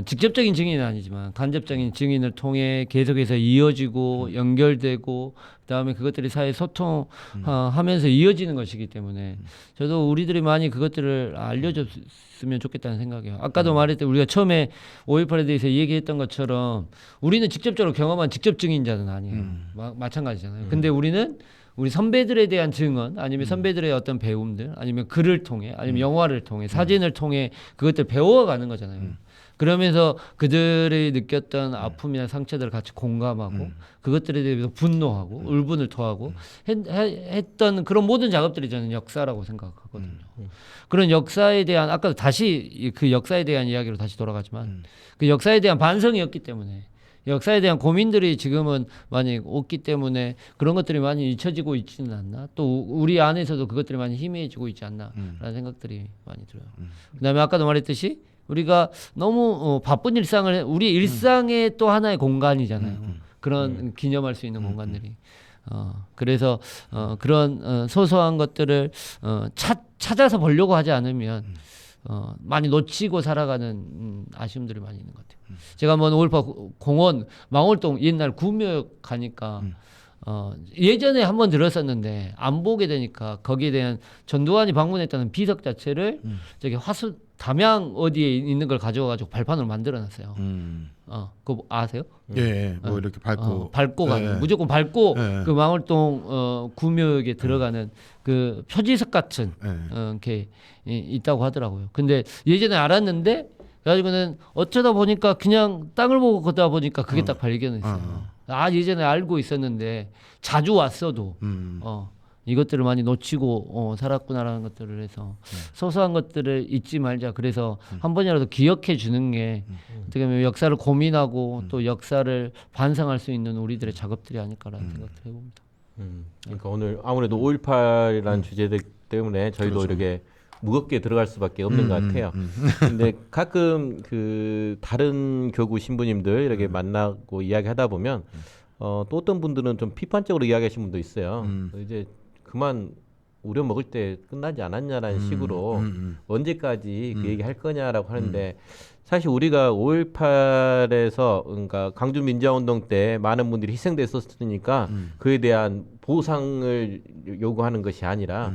직접적인 증인은 아니지만 간접적인 증인을 통해 계속해서 이어지고 연결되고 그다음에 그것들이 사회 소통하면서 이어지는 것이기 때문에 저도 우리들이 많이 그것들을 알려줬으면 좋겠다는 생각이에요. 아까도 말했듯이 우리가 처음에 5.18에 대해서 얘기했던 것처럼 우리는 직접적으로 경험한 직접 증인자는 아니에요. 마찬가지잖아요. 근데 우리는 우리 선배들에 대한 증언 아니면 선배들의 어떤 배움들 아니면 글을 통해 아니면 영화를 통해 사진을 통해 그것들 배워가는 거잖아요. 그러면서 그들이 느꼈던 아픔이나 상처들을 같이 공감하고 그것들에 대해서 분노하고 울분을 토하고 했던 그런 모든 작업들이 저는 역사라고 생각하거든요. 그런 역사에 대한 아까도 다시 그 역사에 대한 이야기로 다시 돌아가지만 그 역사에 대한 반성이었기 때문에 역사에 대한 고민들이 지금은 많이 없기 때문에 그런 것들이 많이 잊혀지고 있지는 않나 또 우리 안에서도 그것들이 많이 희미해지고 있지 않나라는 생각들이 많이 들어요. 그다음에 아까도 말했듯이 우리가 너무 바쁜 일상을 우리 일상의 또 하나의 공간이잖아요. 그런 기념할 수 있는 공간들이. 그래서 그런 소소한 것들을 찾아서 보려고 하지 않으면 많이 놓치고 살아가는 아쉬움들이 많이 있는 것 같아요. 제가 한번 5.18 공원 망월동 옛날 구묘역 가니까 예전에 한번 들었었는데 안 보게 되니까 거기에 대한 전두환이 방문했다는 비석 자체를 저기 화수 담양 어디에 있는 걸 가져와가지고 발판으로 만들어놨어요. 그거 아세요? 예, 뭐 이렇게 밟고 밟고 가는 예. 무조건 밟고 예. 그 망월동 구묘역에 들어가는 그 표지석 같은 이렇게 있다고 하더라고요. 근데 예전에 알았는데 그래가지고는 어쩌다 보니까 그냥 땅을 보고 걷다 보니까 그게 딱 발견했어요. 예전에 알고 있었는데 자주 왔어도 이것들을 많이 놓치고 살았구나라는 것들을 해서 소소한 것들을 잊지 말자. 그래서 한 번이라도 기억해 주는 게 어떻게 보면 역사를 고민하고 또 역사를 반성할 수 있는 우리들의 작업들이 아닐까라는 생각을 해봅니다. 그러니까 오늘 아무래도 5.18이라는 주제 때문에 저희도 그렇죠. 이렇게 무겁게 들어갈 수밖에 없는 것 같아요. 근데 가끔 그 다른 교구 신부님들 이렇게 만나고 이야기하다 보면 또 어떤 분들은 좀 비판적으로 이야기하시는 분도 있어요. 이제 그만 우려 먹을 때 끝나지 않았냐라는 식으로 언제까지 그 얘기 할 거냐라고 하는데 사실 우리가 5.18에서 그러니까 광주 민주화운동 때 많은 분들이 희생됐었으니까 그에 대한 보상을 요구하는 것이 아니라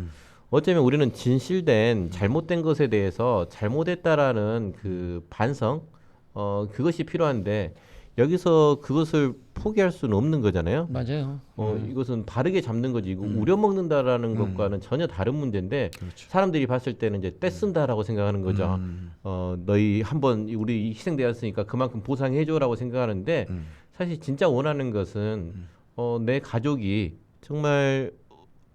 어쩌면 우리는 진실된 잘못된 것에 대해서 잘못했다라는 그 반성 그것이 필요한데 여기서 그것을 포기할 수는 없는 거잖아요. 맞아요. 이것은 바르게 잡는 거지. 이거 우려 먹는다라는 것과는 전혀 다른 문제인데 그렇죠. 사람들이 봤을 때는 이제 떼쓴다라고 생각하는 거죠. 너희 한번 우리 희생되었으니까 그만큼 보상해줘라고 생각하는데 사실 진짜 원하는 것은 내 가족이 정말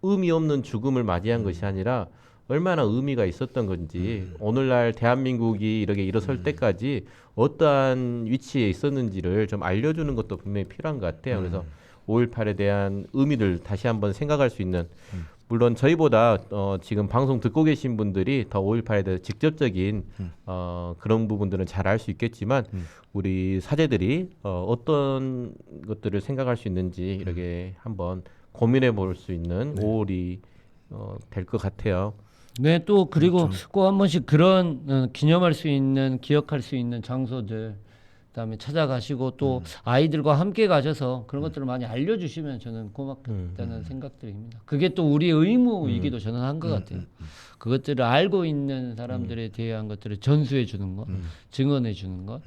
의미 없는 죽음을 맞이한 것이 아니라 얼마나 의미가 있었던 건지 오늘날 대한민국이 이렇게 일어설 때까지 어떠한 위치에 있었는지를 좀 알려주는 것도 분명히 필요한 것 같아요. 그래서 5.18에 대한 의미를 다시 한번 생각할 수 있는 물론 저희보다 지금 방송 듣고 계신 분들이 더 5.18에 대해서 직접적인 그런 부분들은 잘 알 수 있겠지만 우리 사제들이 어떤 것들을 생각할 수 있는지 이렇게 한번 고민해 볼 수 있는 5월이 될 것 같아요. 네, 또 그리고 꼭 한 번씩 그런 기념할 수 있는 기억할 수 있는 장소들 그다음에 찾아가시고 또 아이들과 함께 가셔서 그런 것들을 많이 알려주시면 저는 고맙겠다는 생각들입니다. 그게 또 우리의 의무이기도 저는 한 것 같아요. 그것들을 알고 있는 사람들에 대한 것들을 전수해 주는 것, 증언해 주는 것,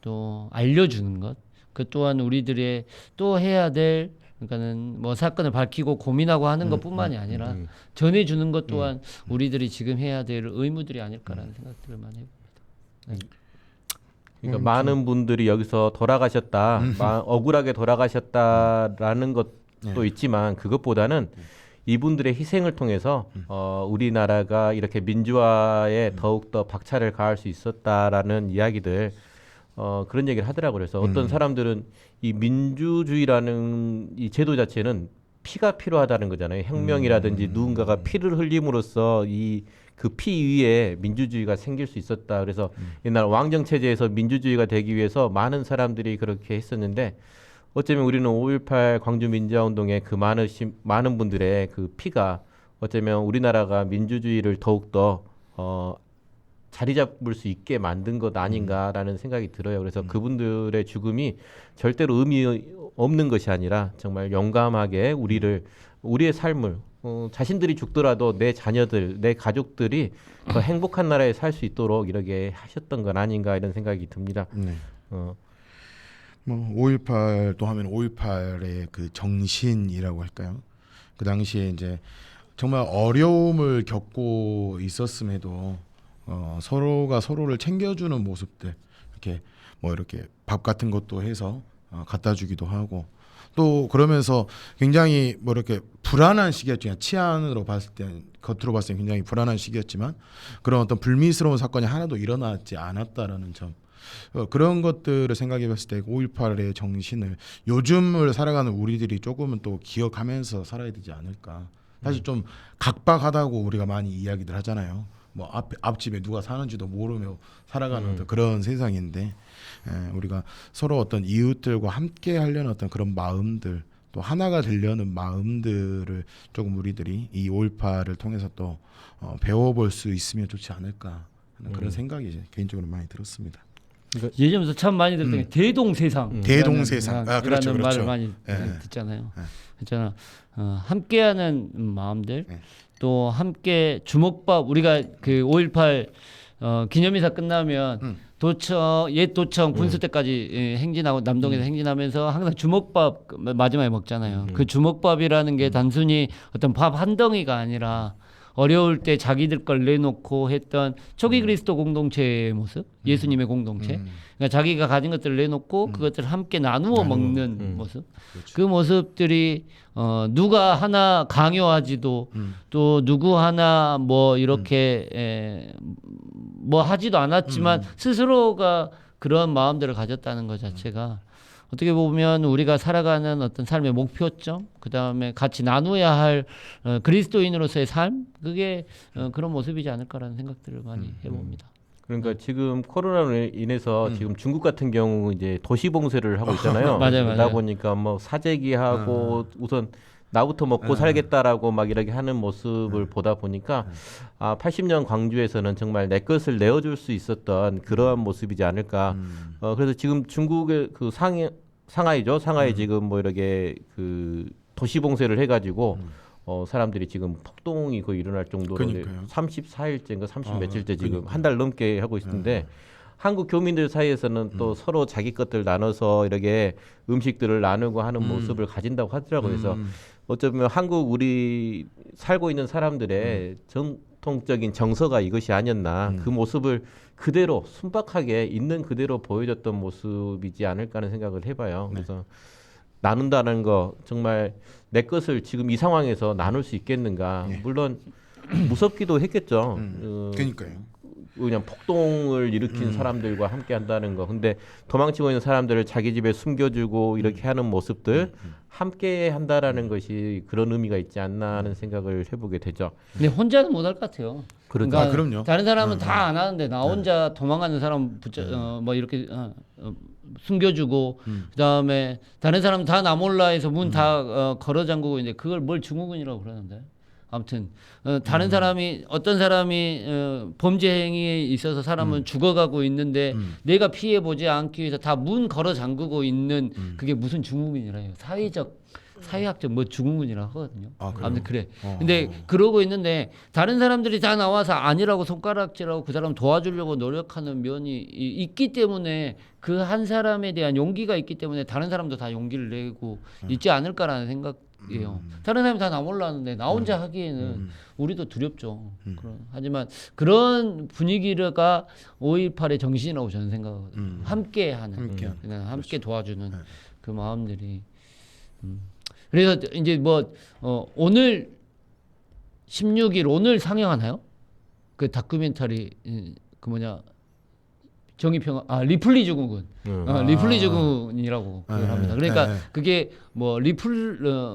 또 알려주는 것, 그 또한 우리들의 또 해야 될 그러니까는 뭐 사건을 밝히고 고민하고 하는 것뿐만이 아니라 전해주는 것 또한 우리들이 지금 해야 될 의무들이 아닐까라는 생각들을 많이 해봅니다. 그러니까 많은 분들이 여기서 돌아가셨다, 억울하게 돌아가셨다라는 것도 있지만 그것보다는 이분들의 희생을 통해서 우리나라가 이렇게 민주화에 더욱더 박차를 가할 수 있었다라는 이야기들 그런 얘기를 하더라고요. 그래서 어떤 사람들은 이 민주주의라는 이 제도 자체는 피가 필요하다는 거잖아요. 혁명이라든지 누군가가 피를 흘림으로써 이 그 피 위에 민주주의가 생길 수 있었다. 그래서 옛날 왕정 체제에서 민주주의가 되기 위해서 많은 사람들이 그렇게 했었는데 어쩌면 우리는 5.18 광주 민주화운동의 그 많은 분들의 그 피가 어쩌면 우리나라가 민주주의를 더욱더 자리 잡을 수 있게 만든 것 아닌가라는 생각이 들어요. 그래서 그분들의 죽음이 절대로 의미 없는 것이 아니라 정말 용감하게 우리의 삶을 자신들이 죽더라도 내 자녀들, 내 가족들이 더 행복한 나라에 살 수 있도록 이렇게 하셨던 건 아닌가 이런 생각이 듭니다. 네. 뭐 5.18 또 하면 5.18의 그 정신이라고 할까요? 그 당시에 이제 정말 어려움을 겪고 있었음에도 서로가 서로를 챙겨주는 모습들, 이렇게 뭐 이렇게 밥 같은 것도 해서 갖다 주기도 하고, 또 그러면서 굉장히 뭐 이렇게 불안한 시기였죠. 치안으로 봤을 때, 겉으로 봤을 때 굉장히 불안한 시기였지만 그런 어떤 불미스러운 사건이 하나도 일어나지 않았다라는 점, 그런 것들을 생각해 봤을 때 5.18의 정신을 요즘을 살아가는 우리들이 조금은 또 기억하면서 살아야 되지 않을까. 사실 좀 각박하다고 우리가 많이 이야기들 하잖아요. 뭐 앞집에 누가 사는지도 모르며 살아가는 어떤 그런 세상인데, 우리가 서로 어떤 이웃들과 함께 하려는 어떤 그런 마음들, 또 하나가 되려는 마음들을 조금 우리들이 이 5.18을 통해서 또 배워볼 수 있으면 좋지 않을까 하는 그런 생각이 이제 개인적으로 많이 들었습니다. 예전부터 참 많이 들었던 게 대동세상. 대동세상. 그렇죠. 그렇죠. 말을 많이 듣잖아요. 그렇잖아. 함께하는 마음들, 또 함께 주먹밥. 우리가 그 5.18 기념이사 끝나면 옛 도청 군수대까지 행진하고 남동에서 행진하면서 항상 주먹밥 마지막에 먹잖아요. 그 주먹밥이라는 게 단순히 어떤 밥 한 덩이가 아니라 어려울 때 자기들 걸 내놓고 했던 초기 그리스도 공동체의 모습, 예수님의 공동체. 그러니까 자기가 가진 것들을 내놓고 그것들을 함께 나누어 먹는 모습. 그렇죠. 그 모습들이 누가 하나 강요하지도 또 누구 하나 뭐 이렇게 뭐 하지도 않았지만 스스로가 그런 마음들을 가졌다는 것 자체가 어떻게 보면 우리가 살아가는 어떤 삶의 목표점, 그 다음에 같이 나누어야 할 그리스도인으로서의 삶, 그게 그런 모습이지 않을까라는 생각들을 많이 해봅니다. 그러니까 지금 코로나로 인해서 지금 중국 같은 경우 이제 도시 봉쇄를 하고 있잖아요. 맞아요. 그러다 보니까 뭐 사재기하고 우선 나부터 먹고 살겠다라고 막 이렇게 하는 모습을 보다 보니까 80년 광주에서는 정말 내 것을 내어줄 수 있었던 그러한 모습이지 않을까. 그래서 지금 중국의 그 상하이죠. 상하이 지금 뭐 이렇게 그 도시 봉쇄를 해가지고 사람들이 지금 폭동이 거의 일어날 정도로 그러니까요. 34일째인가 30 며칠째 지금 한 달 넘게 하고 있는데. 한국 교민들 사이에서는 또 서로 자기 것들 나눠서 이렇게 음식들을 나누고 하는 모습을 가진다고 하더라고요. 그래서 어쩌면 한국 우리 살고 있는 사람들의 전통적인 정서가 이것이 아니었나. 그 모습을 그대로 순박하게 있는 그대로 보여줬던 모습이지 않을까 하는 생각을 해봐요. 그래서 나눈다는 거 정말 내 것을 지금 이 상황에서 나눌 수 있겠는가. 물론 무섭기도 했겠죠. 그러니까요. 그냥 폭동을 일으킨 사람들과 함께 한다는 거. 근데 도망치고 있는 사람들을 자기 집에 숨겨주고 이렇게 하는 모습들 함께 한다라는 것이 그런 의미가 있지 않나 하는 생각을 해보게 되죠. 근데 혼자는 못할 것 같아요. 그렇죠. 그러니까 그럼요. 다른 사람은 다 안 하는데 나 혼자 도망가는 사람 뭐 이렇게 숨겨주고 그다음에 다른 사람 다 나 몰라해서 문 다 걸어 잠그고 이제 그걸 뭘 증후군이라고 그러는데. 아무튼 다른 사람이 어떤 사람이 범죄 행위에 있어서 사람은 죽어가고 있는데 내가 피해 보지 않기 위해서 다 문 걸어 잠그고 있는 그게 무슨 증후군이라 해요. 사회학적 뭐 증후군이라 하거든요. 아무튼 그래. 근데 그러고 있는데 다른 사람들이 다 나와서 아니라고 손가락질하고 그 사람 도와주려고 노력하는 면이 있기 때문에 그 한 사람에 대한 용기가 있기 때문에 다른 사람도 다 용기를 내고 있지 않을까라는 생각이에요. 다른 사람이 다 나 몰랐는데 나 혼자 하기에는 우리도 두렵죠. 하지만 그런 분위기가 5.18의 정신이라고 저는 생각하거든요. 함께하는, 그냥 함께 도와주는 그 마음들이. 그래서 이제 뭐 오늘 16일 오늘 상영하나요? 그 다큐멘터리 그 뭐냐 정의평화 리플리 증후군 리플리 증후군이라고 그걸 합니다. 그러니까 그게 뭐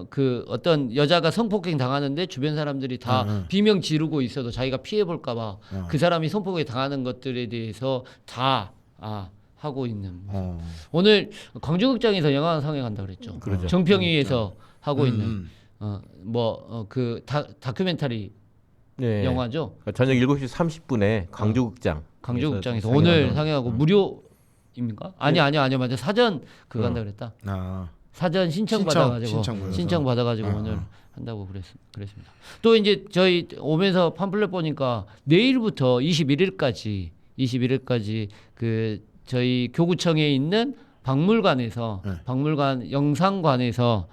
그 어떤 여자가 성폭행 당하는데 주변 사람들이 다 비명 지르고 있어도 자기가 피해 볼까봐 그 사람이 성폭행 당하는 것들에 대해서 다 하고 있는 모습. 어. 오늘 광주극장에서 영화 상영한다 그랬죠. 그러죠. 정평위에서 하고 있는 음. 그 다큐멘터리 네. 영화죠. 그러니까 저녁 7시 30분에 광주극장. 광주극장에서 상영하는 오늘 거. 상영하고 무료입니까? 아니요 맞아. 사전 그거 한다 그랬다. 아. 사전 신청 받아가지고 신청 받아가지고 아, 오늘 아. 한다고 그랬습니다. 또 이제 저희 오면서 팜플렛 보니까 내일부터 21일까지 그 저희 교구청에 있는 박물관에서 네. 박물관 영상관에서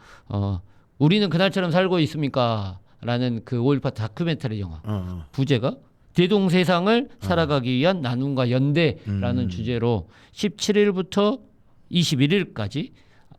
우리는 그날처럼 살고 있습니까라는 그 5.18 다큐멘터리 영화 부제가 대동세상을 살아가기 위한 나눔과 연대라는 주제로 17일부터 21일까지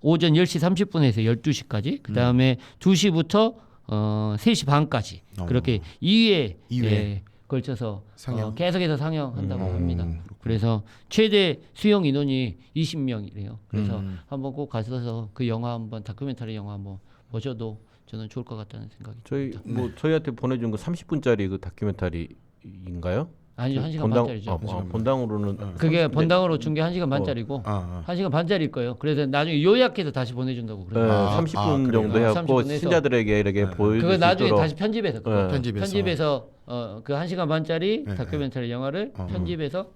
오전 10시 30분에서 12시까지 그다음에 2시부터 3시 반까지 그렇게 2회에 걸쳐서 상영? 계속해서 상영한다고 합니다. 그래서 최대 수용 인원이 20명이래요. 그래서 한번 꼭 가셔서 그 영화 한번 다큐멘터리 영화 한번 보셔도 저는 좋을 것 같다는 생각이 듭니다. 저희한테 보내준 거 30분짜리 그 다큐멘터리인가요? 아니죠. 1시간 반짜리죠. 본당으로는 그게 본당으로 중계 1시간 반짜리고 1시간 반짜리일 거예요. 그래서 나중에 요약해서 다시 보내준다고 그래요. 30분 그래요? 정도 해갖고 30분 에서. 신자들에게 이렇게 보여줄 그거 수 나중에 있도록 다시 편집해서 편집해서 그 1시간 반짜리 네, 다큐멘터리 영화를 편집해서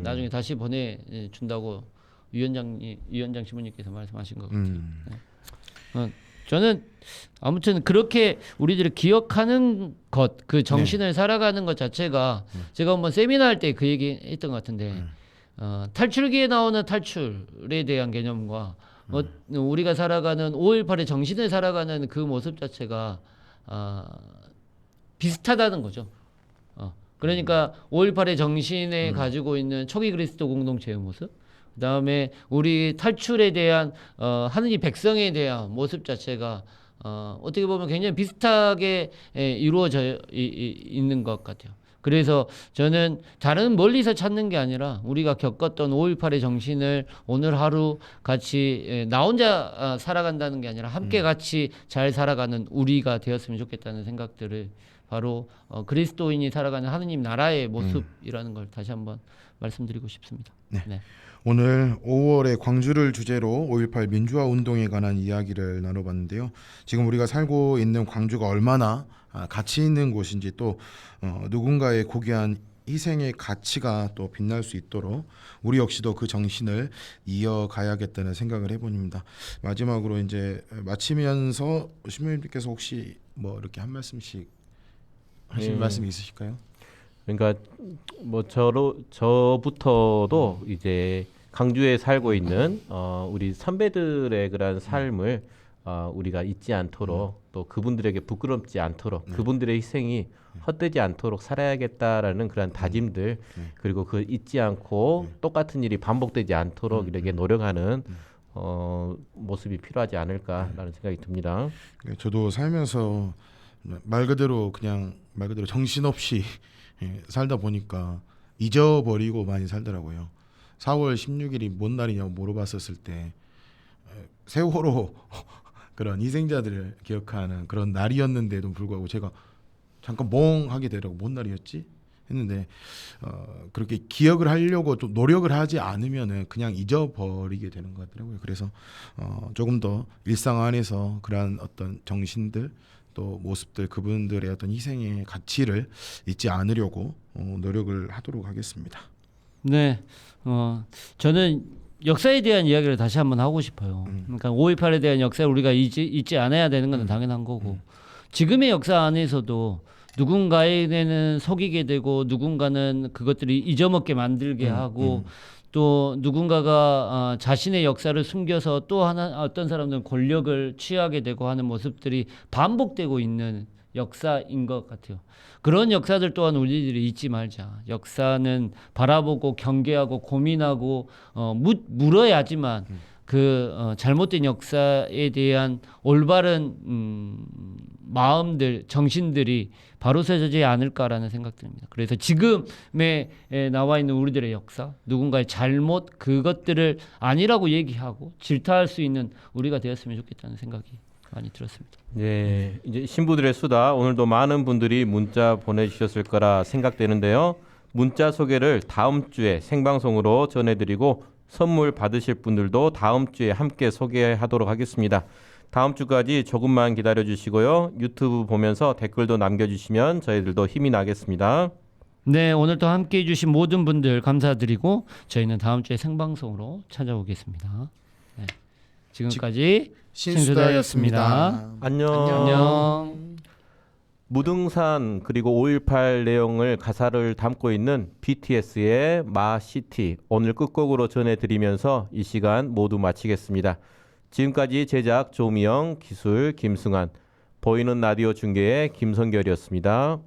나중에 다시 보내준다고 위원장 신부님께서 말씀하신 것 같아요. 저는 아무튼 그렇게 우리들이 기억하는 것, 그 정신을 살아가는 것 자체가 제가 한번 세미나 할 때 그 얘기 했던 것 같은데 탈출기에 나오는 탈출에 대한 개념과 우리가 살아가는 5.18의 정신을 살아가는 그 모습 자체가 비슷하다는 거죠. 그러니까 5.18의 정신에 가지고 있는 초기 그리스도 공동체의 모습, 그다음에 우리 탈출에 대한 하느님 백성에 대한 모습 자체가 어떻게 보면 굉장히 비슷하게 이루어져 있는 것 같아요. 그래서 저는 다른 멀리서 찾는 게 아니라 우리가 겪었던 5.18의 정신을 오늘 하루 같이 나 혼자 살아간다는 게 아니라 함께 같이 잘 살아가는 우리가 되었으면 좋겠다는 생각들을 바로 그리스도인이 살아가는 하느님 나라의 모습이라는 걸 다시 한번 말씀드리고 싶습니다. 네. 오늘 5월에 광주를 주제로 5.18 민주화 운동에 관한 이야기를 나눠봤는데요. 지금 우리가 살고 있는 광주가 얼마나 가치 있는 곳인지 또 누군가의 고귀한 희생의 가치가 또 빛날 수 있도록 우리 역시도 그 정신을 이어가야겠다는 생각을 해봅니다. 마지막으로 이제 마치면서 신부님께서 혹시 뭐 이렇게 한 말씀씩 하실 말씀이 있으실까요? 그러니까 뭐 저부터도 이제 강주에 살고 있는 우리 선배들의 그런 삶을 우리가 잊지 않도록 또 그분들에게 부끄럽지 않도록 그분들의 희생이 헛되지 않도록 살아야겠다라는 그런 다짐들 그리고 그 잊지 않고 똑같은 일이 반복되지 않도록 이렇게 노력하는 모습이 필요하지 않을까라는 생각이 듭니다. 저도 살면서 말 그대로 정신없이 살다 보니까 잊어버리고 많이 살더라고요. 4월 16일이 뭔 날이냐고 물어봤었을 때 세월호 그런 희생자들을 기억하는 그런 날이었는데도 불구하고 제가 잠깐 멍하게 되더라고. 뭔 날이었지? 했는데 그렇게 기억을 하려고 좀 노력을 하지 않으면은 그냥 잊어버리게 되는 것 같더라고요. 그래서 조금 더 일상 안에서 그러한 어떤 정신들 또 모습들 그분들의 어떤 희생의 가치를 잊지 않으려고 노력을 하도록 하겠습니다. 네, 저는 역사에 대한 이야기를 다시 한번 하고 싶어요. 그러니까 5.18에 대한 역사를 우리가 잊지 않아야 되는 건 당연한 거고 지금의 역사 안에서도 누군가에게는 속이게 되고 누군가는 그것들이 잊어먹게 만들게 하고 또 누군가가 자신의 역사를 숨겨서 또 어떤 사람들은 권력을 취하게 되고 하는 모습들이 반복되고 있는 역사인 것 같아요. 그런 역사들 또한 우리들이 잊지 말자. 역사는 바라보고 경계하고 고민하고 물어야지만 그 잘못된 역사에 대한 올바른 마음들, 정신들이 바로 세워지지 않을까라는 생각들입니다. 그래서 지금에 나와 있는 우리들의 역사, 누군가의 잘못 그것들을 아니라고 얘기하고 질타할 수 있는 우리가 되었으면 좋겠다는 생각이 많이 들었습니다. 네, 이제 신부들의 수다 오늘도 많은 분들이 문자 보내주셨을 거라 생각되는데요. 문자 소개를 다음 주에 생방송으로 전해드리고 선물 받으실 분들도 다음 주에 함께 소개하도록 하겠습니다. 다음 주까지 조금만 기다려 주시고요. 유튜브 보면서 댓글도 남겨주시면 저희들도 힘이 나겠습니다. 네, 오늘 또 함께 해주신 모든 분들 감사드리고 저희는 다음 주에 생방송으로 찾아오겠습니다. 네, 지금까지 신수다였습니다. 안녕. 안녕. 무등산 그리고 5.18 내용을 가사를 담고 있는 BTS의 마시티 오늘 끝곡으로 전해드리면서 이 시간 모두 마치겠습니다. 지금까지 제작 조미영, 기술 김승환, 보이는 라디오 중계의 김성결이었습니다.